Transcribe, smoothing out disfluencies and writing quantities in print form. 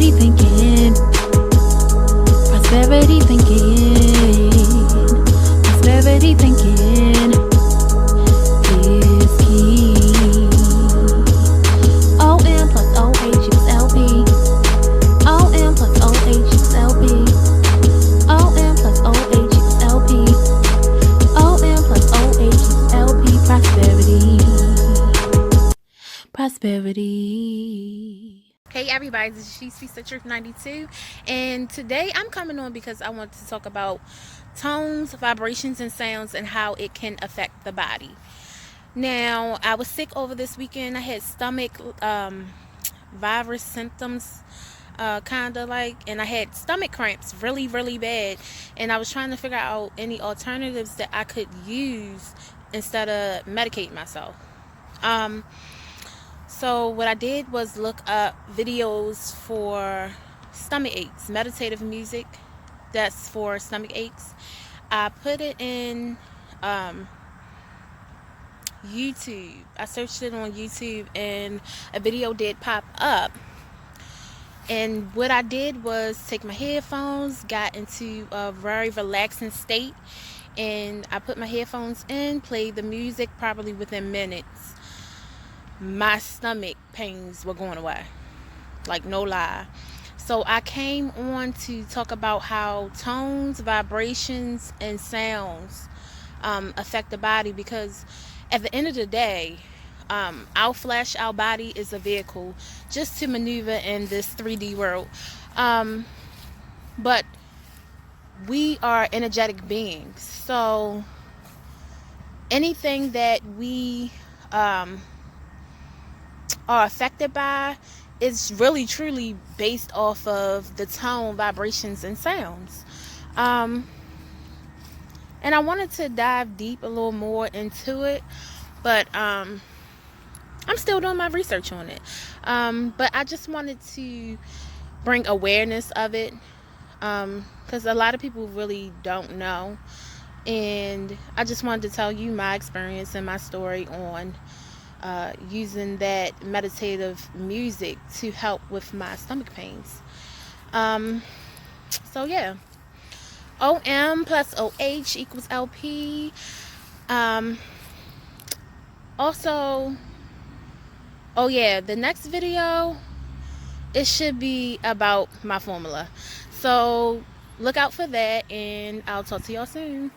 Prosperity thinking. Prosperity thinking. Prosperity thinking is key. OM plus OH equals LP. OM plus OH equals LP. OM plus OH equals LP. OM plus OH equals LP. Prosperity. Prosperity. Hey everybody, this is She Speaks the Truth 92, and today I'm coming on because I want to talk about tones, vibrations, and sounds and how it can affect the body. Now, I was sick over this weekend. I had stomach virus symptoms, kind of like, and I had stomach cramps really bad, and I was trying to figure out any alternatives that I could use instead of medicating myself. So what I did was look up videos for stomach aches, meditative music that's for stomach aches. I put it in YouTube. I searched it on YouTube and a video did pop up. And what I did was take my headphones, got into a very relaxing state, and I put my headphones in, played the music. Probably within minutes, my stomach pains were going away, like no lie. So I came on to talk about how tones, vibrations, and sounds affect the body, because at the end of the day, our flesh, our body is a vehicle just to maneuver in this 3D world, but we are energetic beings. So anything that we are affected by is really truly based off of the tone, vibrations, and sounds. And I wanted to dive deep a little more into it, but I'm still doing my research on it. But I just wanted to bring awareness of it, because a lot of people really don't know, and I just wanted to tell you my experience and my story on using that meditative music to help with my stomach pains. So yeah, OM plus OH equals LP. Also, oh yeah, the next video, it should be about my formula, so look out for that, and I'll talk to y'all soon.